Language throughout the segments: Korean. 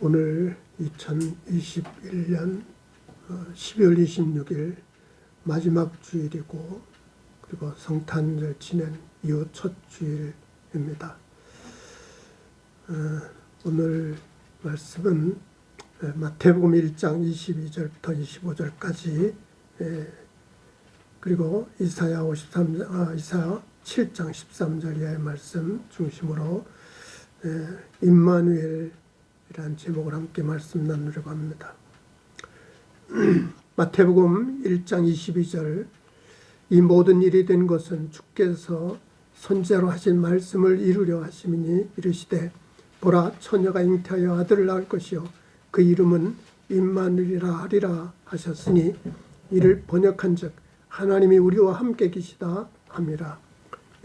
오늘 2021년 12월 26일 마지막 주일이고 그리고 성탄절 지낸 이후 첫 주일입니다. 오늘 말씀은 마태복음 1장 22절부터 25절까지 그리고 이사야 7장 13절 이하의 말씀 중심으로 임마누엘이라는 제목을 함께 말씀 나누려고 합니다. 마태복음 1장 22절 이 모든 일이 된 것은 주께서 선지자로 하신 말씀을 이루려 하심이니 이르시되 보라 처녀가 잉태하여 아들을 낳을 것이요 그 이름은 임마누엘이라 하리라 하셨으니 이를 번역한즉 하나님이 우리와 함께 계시다 함이라.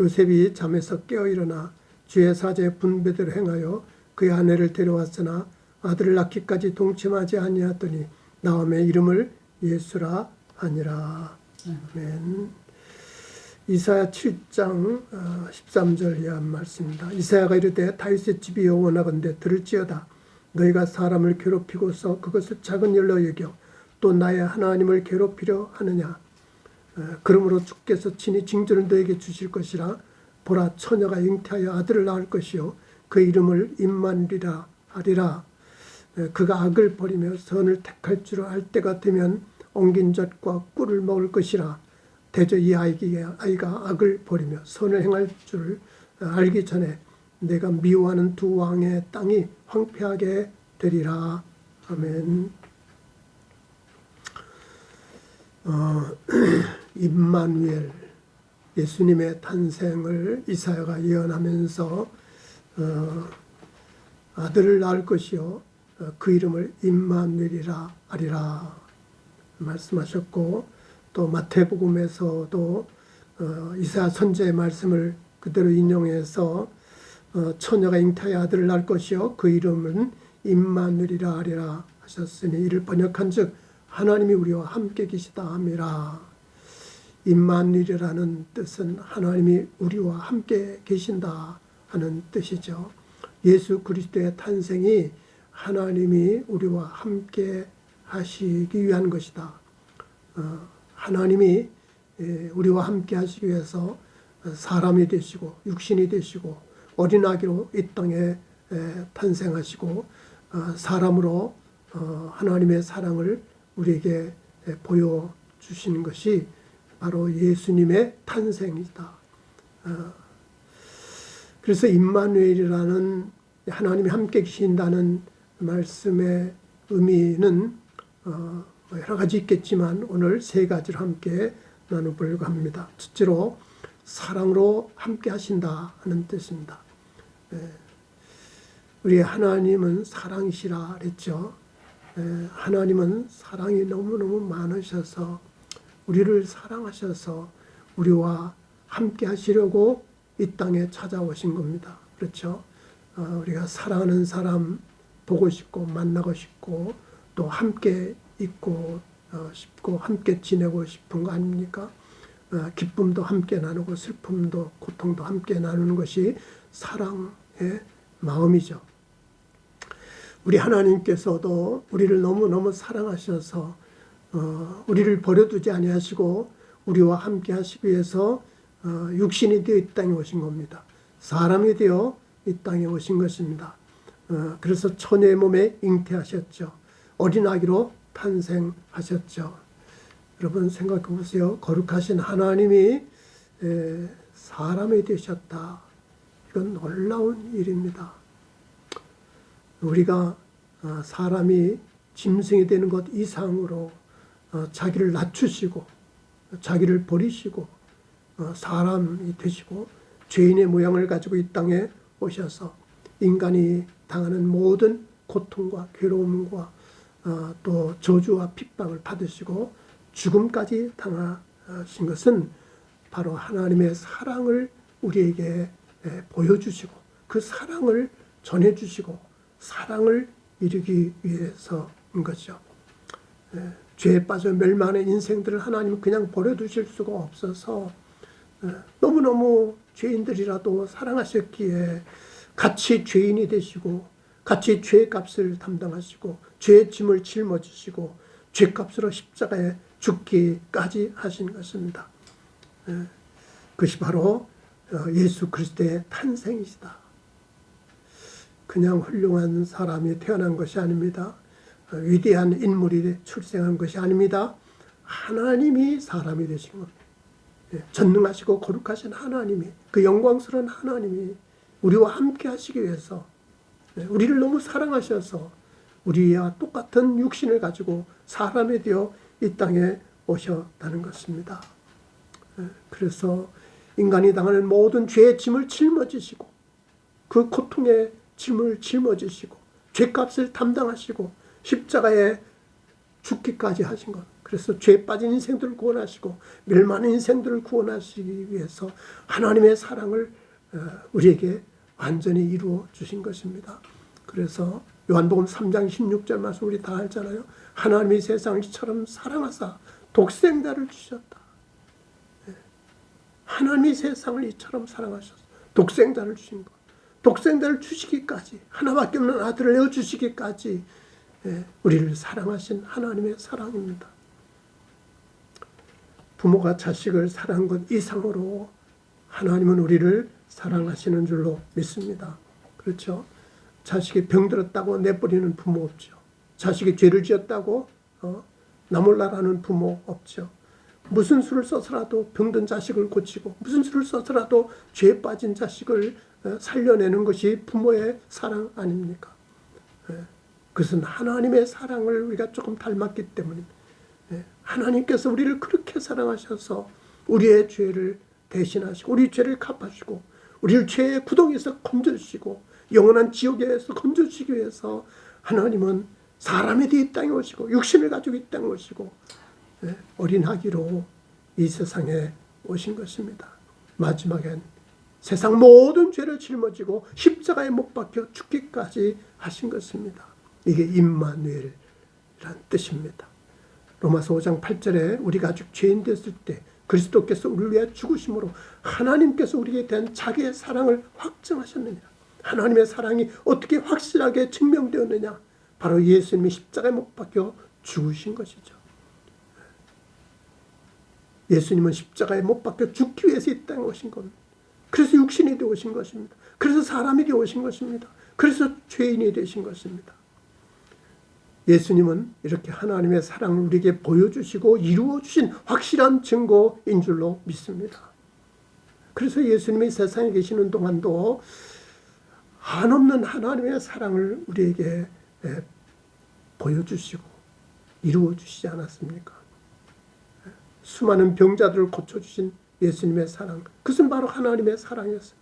요셉이 잠에서 깨어 일어나 주의 사제 분배대로 행하여 그의 아내를 데려왔으나 아들을 낳기까지 동침하지 아니하더니 나음의 이름을 예수라 하니라. 아멘. 이사야 7장 13절 이하 말씀입니다. 이사야가 이르되 다윗의 집이 영원하건대 들을지어다. 너희가 사람을 괴롭히고서 그것을 작은 일로 여겨 또 나의 하나님을 괴롭히려 하느냐. 그러므로 주께서 친히 징조를 너에게 주실 것이라. 보라 처녀가 잉태하여 아들을 낳을 것이요 그 이름을 임마누엘이라 하리라. 그가 악을 버리며 선을 택할 줄 알 때가 되면 엉긴 젖과 꿀을 먹을 것이라. 대저 이 아이가 악을 버리며 선을 행할 줄 알기 전에 내가 미워하는 두 왕의 땅이 황폐하게 되리라. 아멘. 임마누엘 예수님의 탄생을 이사야가 예언하면서 아들을 낳을 것이요 그 이름을 임마누엘이라 하리라 말씀하셨고, 또 마태복음에서도 이사야 선지자의 말씀을 그대로 인용해서 처녀가 잉태하여 아들을 낳을 것이요 그 이름은 임마누엘이라 하리라 하셨으니 이를 번역한즉 하나님이 우리와 함께 계시다 함이라. 임마누엘이라는 뜻은 하나님이 우리와 함께 계신다 하는 뜻이죠. 예수 그리스도의 탄생이 하나님이 우리와 함께 하시기 위한 것이다. 하나님이 우리와 함께 하시기 위해서 사람이 되시고 육신이 되시고 어린아기로 이 땅에 탄생하시고 사람으로 하나님의 사랑을 우리에게 보여주신 것이 바로 예수님의 탄생이다. 그래서 임마누엘이라는 하나님이 함께 계신다는 말씀의 의미는 여러 가지 있겠지만 오늘 세 가지를 함께 나눠보려고 합니다. 첫째로 사랑으로 함께 하신다 하는 뜻입니다. 우리 하나님은 사랑이시라 그랬죠. 하나님은 사랑이 너무너무 많으셔서 우리를 사랑하셔서 우리와 함께 하시려고 이 땅에 찾아오신 겁니다. 그렇죠? 우리가 사랑하는 사람 보고 싶고 만나고 싶고 또 함께 있고 싶고 함께 지내고 싶은 거 아닙니까? 기쁨도 함께 나누고 슬픔도 고통도 함께 나누는 것이 사랑의 마음이죠. 우리 하나님께서도 우리를 너무너무 사랑하셔서 우리를 버려두지 아니하시고 우리와 함께 하시기 위해서 육신이 되어 이 땅에 오신 겁니다. 사람이 되어 이 땅에 오신 것입니다. 그래서 처녀의 몸에 잉태하셨죠. 어린아기로 탄생하셨죠. 여러분 생각해 보세요. 거룩하신 하나님이 사람이 되셨다. 이건 놀라운 일입니다. 우리가 사람이 짐승이 되는 것 이상으로 자기를 낮추시고 자기를 버리시고 사람이 되시고 죄인의 모양을 가지고 이 땅에 오셔서 인간이 당하는 모든 고통과 괴로움과 또 저주와 핍박을 받으시고 죽음까지 당하신 것은 바로 하나님의 사랑을 우리에게 보여주시고 그 사랑을 전해주시고 사랑을 이루기 위해서인 것이죠. 죄에 빠져 멸망하는 인생들을 하나님은 그냥 버려두실 수가 없어서 너무너무 죄인들이라도 사랑하셨기에 같이 죄인이 되시고 같이 죄의 값을 담당하시고 죄의 짐을 짊어지시고 죄값으로 십자가에 죽기까지 하신 것입니다. 그것이 바로 예수 그리스도의 탄생이시다. 그냥 훌륭한 사람이 태어난 것이 아닙니다. 위대한 인물이 출생한 것이 아닙니다. 하나님이 사람이 되신 겁니다. 전능하시고 거룩하신 하나님이, 그 영광스러운 하나님이 우리와 함께 하시기 위해서, 우리를 너무 사랑하셔서 우리와 똑같은 육신을 가지고 사람이 되어 이 땅에 오셨다는 것입니다. 그래서 인간이 당하는 모든 죄의 짐을 짊어지시고 그 고통의 짐을 짊어지시고 죄값을 담당하시고 십자가에 죽기까지 하신 것. 그래서 죄 빠진 인생들을 구원하시고 멸망한 인생들을 구원하시기 위해서 하나님의 사랑을 우리에게 완전히 이루어 주신 것입니다. 그래서 요한복음 3장 16절 말씀 우리 다 알잖아요. 하나님이 세상을 이처럼 사랑하사 독생자를 주셨다. 하나님이 세상을 이처럼 사랑하셔서 독생자를 주신 것. 독생자를 주시기까지, 하나밖에 없는 아들을 내어주시기까지 우리를 사랑하신 하나님의 사랑입니다. 부모가 자식을 사랑한 것 이상으로 하나님은 우리를 사랑하시는 줄로 믿습니다. 그렇죠? 자식이 병들었다고 내버리는 부모 없죠. 자식이 죄를 지었다고 나몰라라는 부모 없죠. 무슨 수를 써서라도 병든 자식을 고치고 무슨 수를 써서라도 죄에 빠진 자식을 살려내는 것이 부모의 사랑 아닙니까? 그것은 하나님의 사랑을 우리가 조금 닮았기 때문입니다. 하나님께서 우리를 그렇게 사랑하셔서 우리의 죄를 대신하시고 우리 죄를 갚아주시고 우리를 죄의 구덩이에서 건져주시고 영원한 지옥에서 건져주시기 위해서 하나님은 사람이 되어 이 땅에 오시고 육신을 가지고 이 땅에 오시고 어린 아기로 이 세상에 오신 것입니다. 마지막엔 세상 모든 죄를 짊어지고 십자가에 못 박혀 죽기까지 하신 것입니다. 이게 임마누엘이란 뜻입니다. 로마서 5장 8절에 우리가 아직 죄인 됐을 때 그리스도께서 우리를 위해 죽으심으로 하나님께서 우리에 대한 자기의 사랑을 확증하셨느냐. 하나님의 사랑이 어떻게 확실하게 증명되었느냐. 바로 예수님이 십자가에 못 박혀 죽으신 것이죠. 예수님은 십자가에 못 박혀 죽기 위해서 이 땅에 오신 겁니다. 그래서 육신이 되어 오신 것입니다. 그래서 사람이 되어 오신 것입니다. 그래서 죄인이 되신 것입니다. 예수님은 이렇게 하나님의 사랑을 우리에게 보여주시고 이루어주신 확실한 증거인 줄로 믿습니다. 그래서 예수님이 세상에 계시는 동안도 한없는 하나님의 사랑을 우리에게 보여주시고 이루어주시지 않았습니까? 수많은 병자들을 고쳐주신 예수님의 사랑, 그것은 바로 하나님의 사랑이었어요.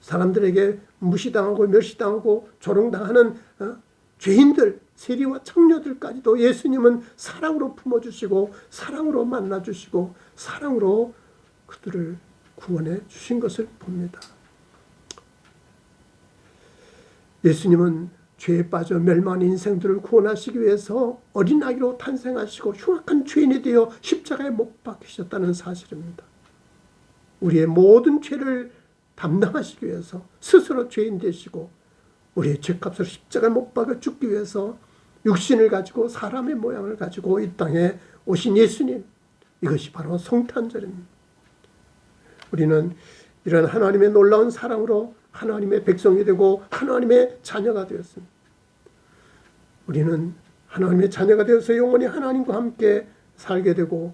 사람들에게 무시당하고 멸시당하고 조롱당하는 죄인들, 세리와 창녀들까지도 예수님은 사랑으로 품어주시고 사랑으로 만나주시고 사랑으로 그들을 구원해 주신 것을 봅니다. 예수님은 죄에 빠져 멸망한 인생들을 구원하시기 위해서 어린 아기로 탄생하시고 흉악한 죄인이 되어 십자가에 못 박히셨다는 사실입니다. 우리의 모든 죄를 담당하시기 위해서 스스로 죄인 되시고 우리의 죄값을 십자가에 못 박아 죽기 위해서 육신을 가지고 사람의 모양을 가지고 이 땅에 오신 예수님, 이것이 바로 성탄절입니다. 우리는 이런 하나님의 놀라운 사랑으로 하나님의 백성이 되고 하나님의 자녀가 되었습니다. 우리는 하나님의 자녀가 되어서 영원히 하나님과 함께 살게 되고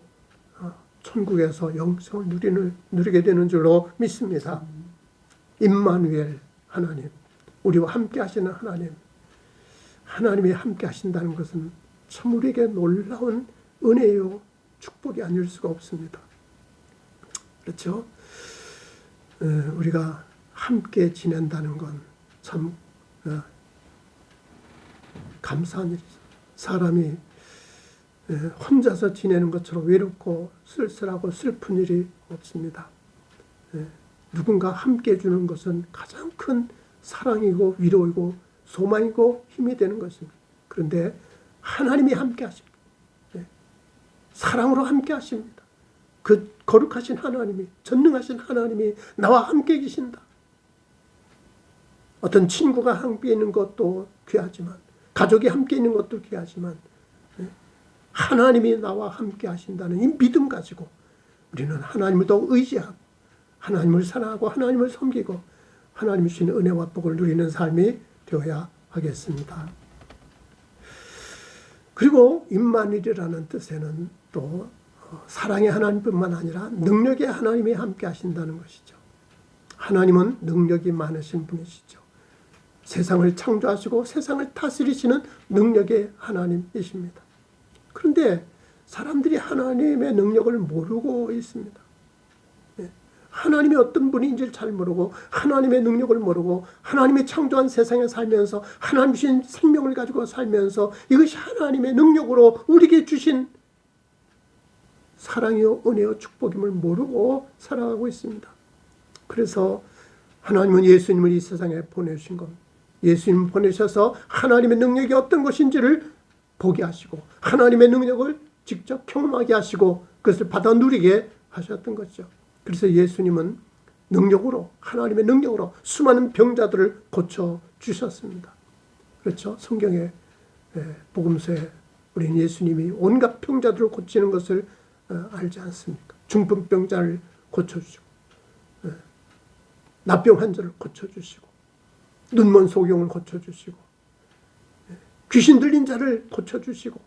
천국에서 영생을 누리게 되는 줄로 믿습니다. 임마누엘 하나님, 우리와 함께 하시는 하나님, 하나님이 함께 하신다는 것은 참 우리에게 놀라운 은혜요 축복이 아닐 수가 없습니다. 그렇죠? 우리가 함께 지낸다는 건 참 감사한 일이죠. 사람이 혼자서 지내는 것처럼 외롭고 쓸쓸하고 슬픈 일이 없습니다. 누군가 함께 해주는 것은 가장 큰 사랑이고 위로이고 소망이고 힘이 되는 것입니다. 그런데 하나님이 함께 하십니다. 사랑으로 함께 하십니다. 그 거룩하신 하나님이, 전능하신 하나님이 나와 함께 계신다. 어떤 친구가 함께 있는 것도 귀하지만, 가족이 함께 있는 것도 귀하지만, 하나님이 나와 함께 하신다는 이 믿음 가지고 우리는 하나님을 더 의지하고 하나님을 사랑하고 하나님을 섬기고 하나님이 주시는 은혜와 복을 누리는 삶이 되어야 하겠습니다. 그리고 임마누엘이라는 뜻에는 또 사랑의 하나님뿐만 아니라 능력의 하나님이 함께 하신다는 것이죠. 하나님은 능력이 많으신 분이시죠. 세상을 창조하시고 세상을 다스리시는 능력의 하나님이십니다. 그런데 사람들이 하나님의 능력을 모르고 있습니다. 하나님이 어떤 분인지를 잘 모르고 하나님의 능력을 모르고 하나님이 창조한 세상에 살면서 하나님 주신 생명을 가지고 살면서 이것이 하나님의 능력으로 우리에게 주신 사랑이요 은혜요 축복임을 모르고 살아가고 있습니다. 그래서 하나님은 예수님을 이 세상에 보내주신 겁니다. 예수님 보내셔서 하나님의 능력이 어떤 것인지를 보게 하시고 하나님의 능력을 직접 경험하게 하시고 그것을 받아 누리게 하셨던 것이죠. 그래서 예수님은 능력으로 하나님의 능력으로 수많은 병자들을 고쳐주셨습니다. 그렇죠. 성경에 복음서에 우리는 예수님이 온갖 병자들을 고치는 것을 알지 않습니까? 중풍병자를 고쳐주시고 나병 환자를 고쳐주시고 눈먼 소경을 고쳐주시고 귀신 들린 자를 고쳐주시고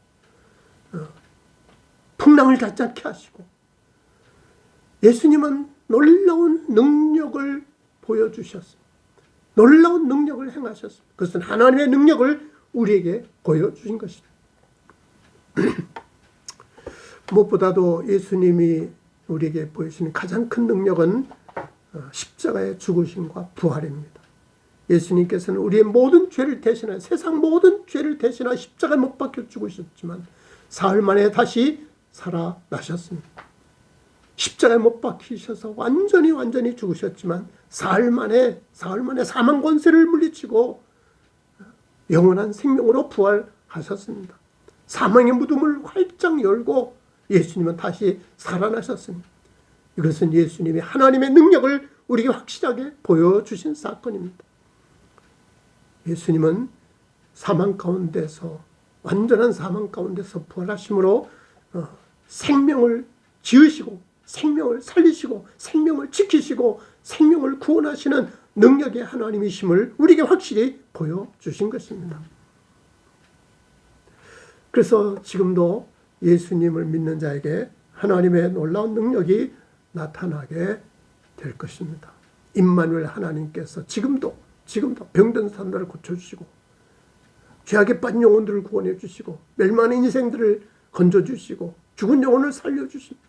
풍랑을 닿지 않게 하시고 예수님은 놀라운 능력을 보여주셨습니다. 놀라운 능력을 행하셨습니다. 그것은 하나님의 능력을 우리에게 보여주신 것입니다. 무엇보다도 예수님이 우리에게 보여주신 가장 큰 능력은 십자가의 죽으심과 부활입니다. 예수님께서는 우리의 모든 죄를 대신하여 세상 모든 죄를 대신하여 십자가에 못 박혀 죽으셨지만 사흘 만에 다시 살아나셨습니다. 십자가에 못 박히셔서 완전히 죽으셨지만 사흘 만에 사망 권세를 물리치고 영원한 생명으로 부활하셨습니다. 사망의 무덤을 활짝 열고 예수님은 다시 살아나셨습니다. 이것은 예수님이 하나님의 능력을 우리에게 확실하게 보여주신 사건입니다. 예수님은 사망 가운데서 완전한 사망 가운데서 부활하심으로 생명을 지으시고 생명을 살리시고 생명을 지키시고 생명을 구원하시는 능력의 하나님이심을 우리에게 확실히 보여주신 것입니다. 그래서 지금도 예수님을 믿는 자에게 하나님의 놀라운 능력이 나타나게 될 것입니다. 임마누엘 하나님께서 지금도 병든 사람들을 고쳐주시고 죄악에 빠진 영혼들을 구원해 주시고 멸망한 인생들을 건져주시고 죽은 영혼을 살려주십니다.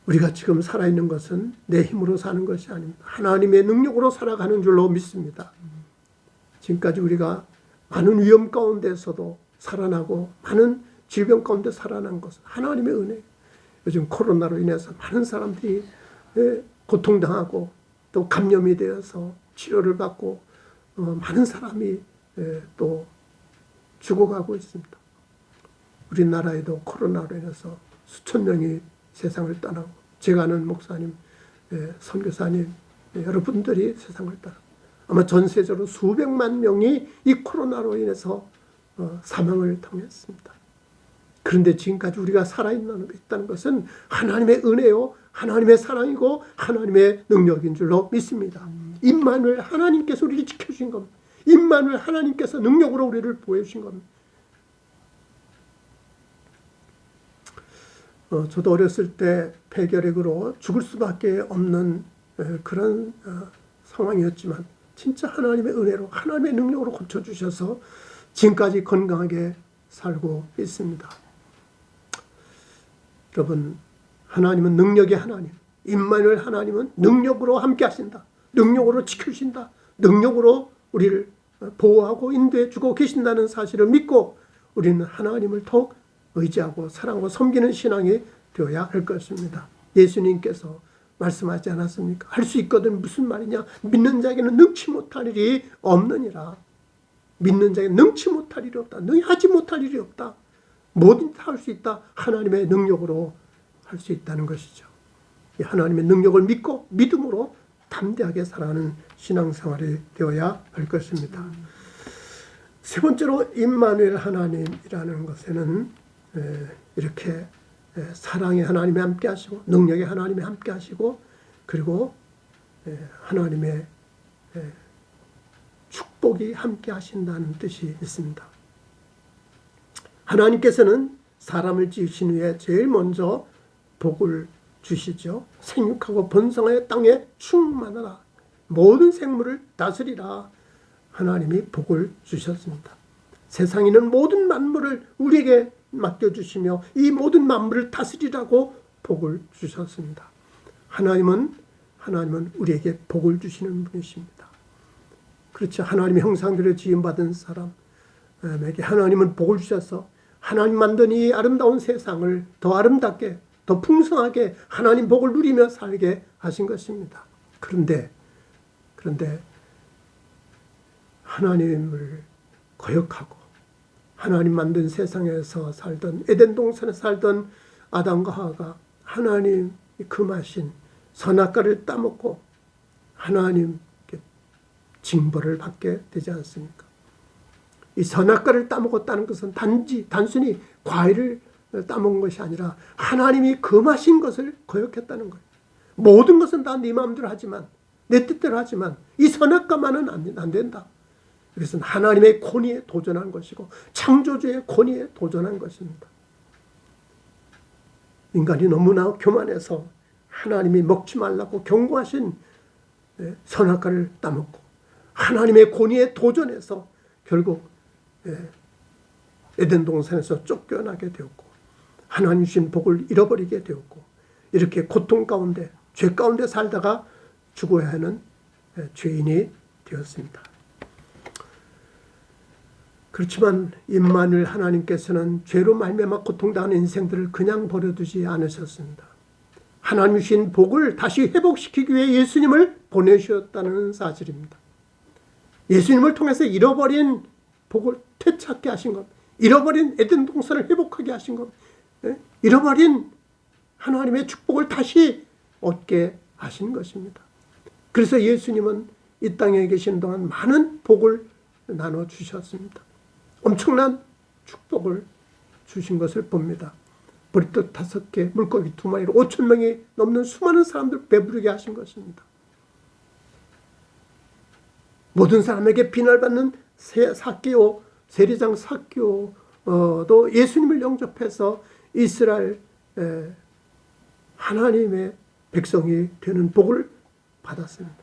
우리가 지금 살아있는 것은 내 힘으로 사는 것이 아닙니다. 하나님의 능력으로 살아가는 줄로 믿습니다. 지금까지 우리가 많은 위험 가운데서도 살아나고 많은 질병 가운데 살아난 것은 하나님의 은혜. 요즘 코로나로 인해서 많은 사람들이 고통당하고 또 감염이 되어서 치료를 받고 많은 사람이 또 죽어가고 있습니다. 우리나라에도 코로나로 인해서 수천 명이 세상을 떠나고 제가 아는 목사님, 선교사님 여러분들이 세상을 떠나고 아마 전세적으로 수백만 명이 이 코로나로 인해서 사망을 당했습니다. 그런데 지금까지 우리가 살아있다는 것은 하나님의 은혜요, 하나님의 사랑이고 하나님의 능력인 줄로 믿습니다. 임마누엘 하나님께서 우리를 지켜주신 겁니다. 임마누엘 하나님께서 능력으로 우리를 보여주신 겁니다. 저도 어렸을 때 폐결핵으로 죽을 수밖에 없는 그런 상황이었지만 진짜 하나님의 은혜로 하나님의 능력으로 고쳐주셔서 지금까지 건강하게 살고 있습니다. 여러분, 하나님은 능력의 하나님, 임마누엘 하나님은 능력으로 함께 하신다. 능력으로 지켜주신다. 능력으로 우리를 보호하고 인도해 주고 계신다는 사실을 믿고 우리는 하나님을 더욱 의지하고 사랑하고 섬기는 신앙이 되어야 할 것입니다. 예수님께서 말씀하지 않았습니까? 할 수 있거든. 무슨 말이냐? 믿는 자에게는 능치 못할 일이 없느니라. 믿는 자에게는 능치 못할 일이 없다. 너희 하지 못할 일이 없다. 뭐든 다 할 수 있다. 하나님의 능력으로 할 수 있다는 것이죠. 하나님의 능력을 믿고 믿음으로 담대하게 살아가는 신앙생활이 되어야 할 것입니다. 세 번째로 임마누엘 하나님이라는 것에는 이렇게 사랑의 하나님이 함께 하시고 능력의 하나님이 함께 하시고 그리고 하나님의 축복이 함께 하신다는 뜻이 있습니다. 하나님께서는 사람을 지으신 후에 제일 먼저 복을 주시죠. 생육하고 번성하여 땅에 충만하라. 모든 생물을 다스리라. 하나님이 복을 주셨습니다. 세상에 있는 모든 만물을 우리에게 맡겨주시며 이 모든 만물을 다스리라고 복을 주셨습니다. 하나님은 우리에게 복을 주시는 분이십니다. 그렇죠. 하나님의 형상대로 지음받은 사람에게 하나님은 복을 주셔서 하나님 만든 이 아름다운 세상을 더 아름답게 더 풍성하게 하나님 복을 누리며 살게 하신 것입니다. 그런데 하나님을 거역하고 하나님 만든 세상에서 살던 에덴 동산에 살던 아담과 하와가 하나님이 금하신 선악과를 따먹고 하나님께 징벌을 받게 되지 않습니까? 이 선악과를 따먹었다는 것은 단순히 과일을 따먹은 것이 아니라 하나님이 금하신 것을 거역했다는 거예요. 모든 것은 다 네 마음대로 하지만 내 뜻대로 하지만 이 선악과만은 안 된다. 그것은 하나님의 권위에 도전한 것이고 창조주의 권위에 도전한 것입니다. 인간이 너무나 교만해서 하나님이 먹지 말라고 경고하신 선악과를 따먹고 하나님의 권위에 도전해서 결국 에덴 동산에서 쫓겨나게 되었고 하나님 주신 복을 잃어버리게 되었고 이렇게 고통 가운데 죄 가운데 살다가 죽어야 하는 죄인이 되었습니다. 그렇지만 임마누엘 하나님께서는 죄로 말미암아 고통당하는 인생들을 그냥 버려두지 않으셨습니다. 하나님 주신 복을 다시 회복시키기 위해 예수님을 보내주셨다는 사실입니다. 예수님을 통해서 잃어버린 복을 되찾게 하신 것, 잃어버린 에덴 동산을 회복하게 하신 것, 잃어버린 하나님의 축복을 다시 얻게 하신 것입니다. 그래서 예수님은 이 땅에 계신 동안 많은 복을 나눠주셨습니다. 엄청난 축복을 주신 것을 봅니다. 보리떡 5개, 물고기 2마리로 5,000명이 넘는 수많은 사람들 배부르게 하신 것입니다. 모든 사람에게 비난받는 세리장 삭개오도 예수님을 영접해서 이스라엘 하나님의 백성이 되는 복을 받았습니다.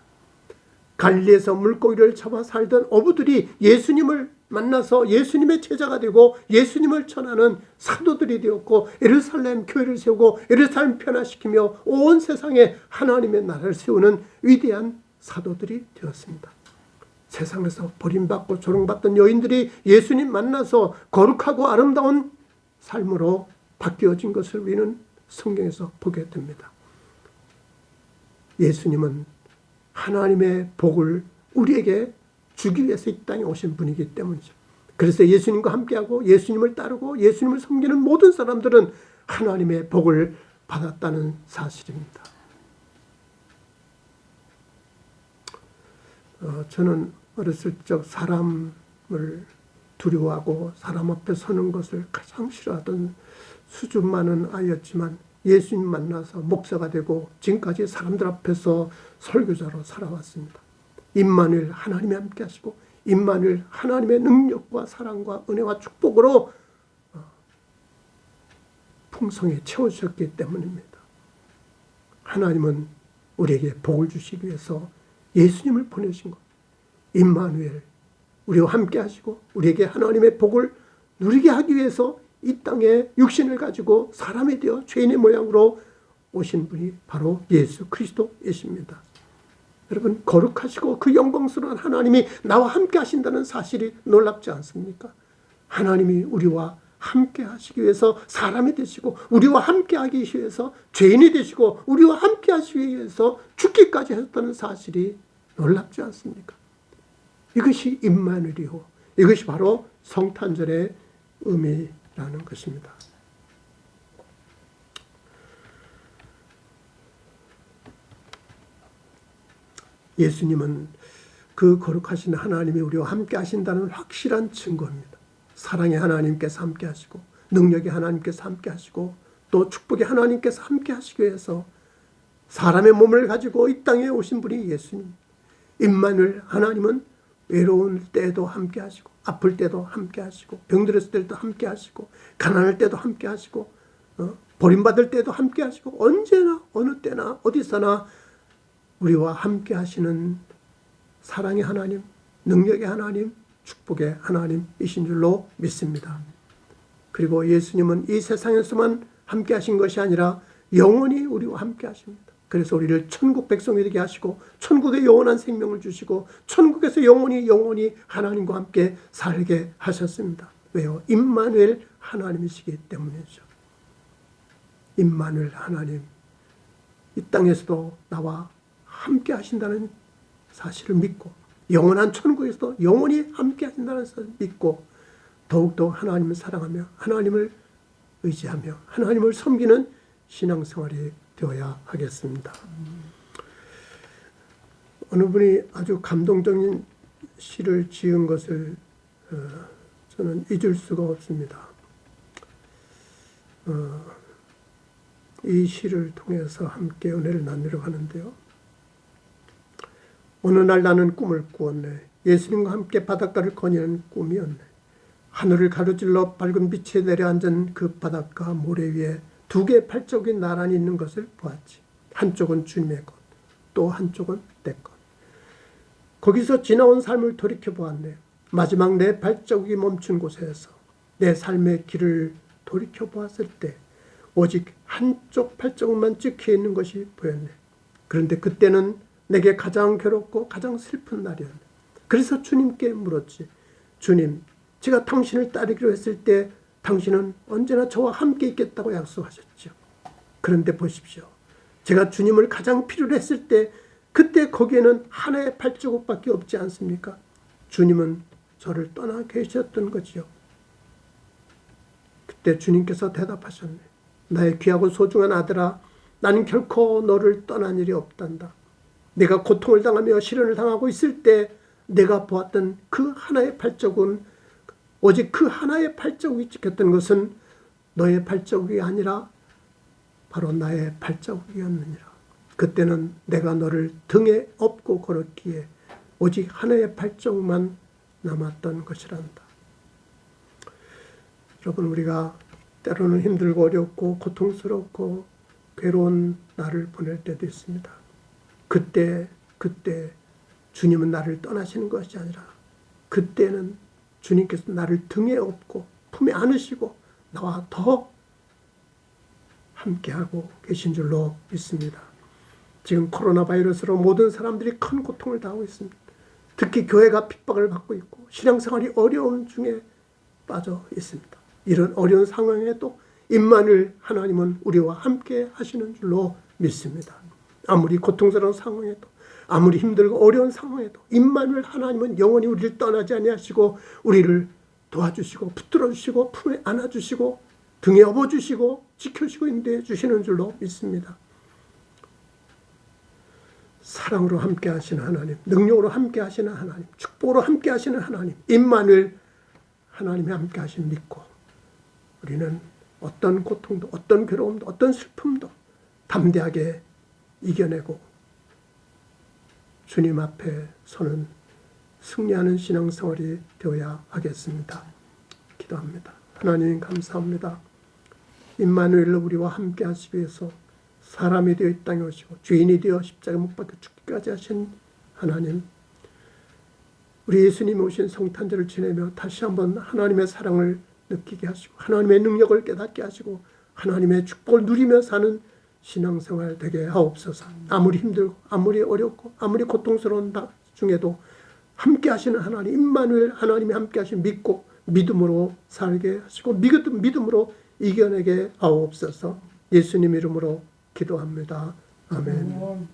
갈릴리에서 물고기를 잡아 살던 어부들이 예수님을 만나서 예수님의 제자가 되고 예수님을 전하는 사도들이 되었고 예루살렘 교회를 세우고 예루살렘 변화시키며 온 세상에 하나님의 나라를 세우는 위대한 사도들이 되었습니다. 세상에서 버림받고 조롱받던 여인들이 예수님 만나서 거룩하고 아름다운 삶으로 바뀌어진 것을 우리는 성경에서 보게 됩니다. 예수님은 하나님의 복을 우리에게 주기 위해서 이 땅에 오신 분이기 때문이죠. 그래서 예수님과 함께하고 예수님을 따르고 예수님을 섬기는 모든 사람들은 하나님의 복을 받았다는 사실입니다. 저는 어렸을 적 사람을 두려워하고 사람 앞에 서는 것을 가장 싫어하던 수준 많은 아이였지만 예수님 만나서 목사가 되고 지금까지 사람들 앞에서 설교자로 살아왔습니다. 임마누엘 하나님이 함께 하시고 임마누엘 하나님의 능력과 사랑과 은혜와 축복으로 풍성히 채워주셨기 때문입니다. 하나님은 우리에게 복을 주시기 위해서 예수님을 보내신 것, 임마누엘 우리와 함께 하시고 우리에게 하나님의 복을 누리게 하기 위해서 이 땅에 육신을 가지고 사람이 되어 죄인의 모양으로 오신 분이 바로 예수 그리스도이십니다. 여러분, 거룩하시고 그 영광스러운 하나님이 나와 함께 하신다는 사실이 놀랍지 않습니까? 하나님이 우리와 함께 하시기 위해서 사람이 되시고 우리와 함께 하기 위해서 죄인이 되시고 우리와 함께 하시기 위해서 죽기까지 하셨다는 사실이 놀랍지 않습니까? 이것이 임마누엘이요, 이것이 바로 성탄절의 의미라는 것입니다. 예수님은 그 거룩하신 하나님이 우리와 함께 하신다는 확실한 증거입니다. 사랑의 하나님께서 함께 하시고 능력의 하나님께서 함께 하시고 또 축복의 하나님께서 함께 하시기 위해서 사람의 몸을 가지고 이 땅에 오신 분이 예수님. 임마누엘 하나님은 외로운 때에도 함께 하시고 아플 때도 함께 하시고 병들었을 때도 함께 하시고 가난할 때도 함께 하시고 버림받을 때도 함께 하시고 언제나 어느 때나 어디서나 우리와 함께 하시는 사랑의 하나님, 능력의 하나님, 축복의 하나님이신 줄로 믿습니다. 그리고 예수님은 이 세상에서만 함께 하신 것이 아니라 영원히 우리와 함께 하십니다. 그래서 우리를 천국 백성이 되게 하시고 천국의 영원한 생명을 주시고 천국에서 영원히 하나님과 함께 살게 하셨습니다. 왜요? 임마누엘 하나님이시기 때문이죠. 임마누엘 하나님, 이 땅에서도 나와 함께 하신다는 사실을 믿고 영원한 천국에서도 영원히 함께 하신다는 사실을 믿고 더욱더 하나님을 사랑하며 하나님을 의지하며 하나님을 섬기는 신앙생활이 되어야 하겠습니다. 어느 분이 아주 감동적인 시를 지은 것을 저는 잊을 수가 없습니다. 이 시를 통해서 함께 은혜를 나누려고 하는데요. 어느 날 나는 꿈을 꾸었네. 예수님과 함께 바닷가를 거니는 꿈이었네. 하늘을 가로질러 밝은 빛에 내려앉은 그 바닷가 모래 위에 두 개의 발자국이 나란히 있는 것을 보았지. 한쪽은 주님의 것, 또 한쪽은 내 것. 거기서 지나온 삶을 돌이켜보았네. 마지막 내 발자국이 멈춘 곳에서 내 삶의 길을 돌이켜보았을 때 오직 한쪽 발자국만 찍혀 있는 것이 보였네. 그런데 그때는 내게 가장 괴롭고 가장 슬픈 날이었네. 그래서 주님께 물었지. 주님, 제가 당신을 따르기로 했을 때 당신은 언제나 저와 함께 있겠다고 약속하셨죠. 그런데 보십시오. 제가 주님을 가장 필요로 했을 때 그때 거기에는 하나의 발자국밖에 없지 않습니까? 주님은 저를 떠나 계셨던 거지요. 그때 주님께서 대답하셨네. 나의 귀하고 소중한 아들아, 나는 결코 너를 떠난 일이 없단다. 내가 고통을 당하며 시련을 당하고 있을 때 내가 보았던 그 하나의 발자국은 오직 그 하나의 발자국이 찍혔던 것은 너의 발자국이 아니라 바로 나의 발자국이었느니라. 그때는 내가 너를 등에 업고 걸었기에 오직 하나의 발자국만 남았던 것이란다. 여러분, 우리가 때로는 힘들고 어렵고 고통스럽고 괴로운 날을 보낼 때도 있습니다. 그때 주님은 나를 떠나시는 것이 아니라 그때는 주님께서 나를 등에 업고 품에 안으시고 나와 더 함께하고 계신 줄로 믿습니다. 지금 코로나 바이러스로 모든 사람들이 큰 고통을 당하고 있습니다. 특히 교회가 핍박을 받고 있고 신앙생활이 어려운 중에 빠져 있습니다. 이런 어려운 상황에도 임마누엘 하나님은 우리와 함께 하시는 줄로 믿습니다. 아무리 고통스러운 상황에도 아무리 힘들고 어려운 상황에도 임마누엘 하나님은 영원히 우리를 떠나지 아니하시고 우리를 도와주시고 붙들어주시고 품에 안아주시고 등에 업어주시고 지켜주시고 인도해 주시는 줄로 믿습니다. 사랑으로 함께 하시는 하나님, 능력으로 함께 하시는 하나님, 축복으로 함께 하시는 하나님, 임마누엘 하나님이 함께 하심 믿고 우리는 어떤 고통도 어떤 괴로움도 어떤 슬픔도 담대하게 이겨내고 주님 앞에 서는 승리하는 신앙생활이 되어야 하겠습니다. 기도합니다. 하나님 감사합니다. 임마누엘로 우리와 함께 하시기 위해서 사람이 되어 이 땅에 오시고 죄인이 되어 십자가 못 박혀 죽기까지 하신 하나님, 우리 예수님이 오신 성탄절을 지내며 다시 한번 하나님의 사랑을 느끼게 하시고 하나님의 능력을 깨닫게 하시고 하나님의 축복을 누리며 사는 신앙생활 되게 하옵소서. 아무리 힘들고 아무리 어렵고 아무리 고통스러운 중에도 함께 하시는 하나님 임마누엘 하나님이 함께 하신 믿고 믿음으로 살게 하시고 믿음으로 이겨내게 하옵소서. 예수님 이름으로 기도합니다. 아멘.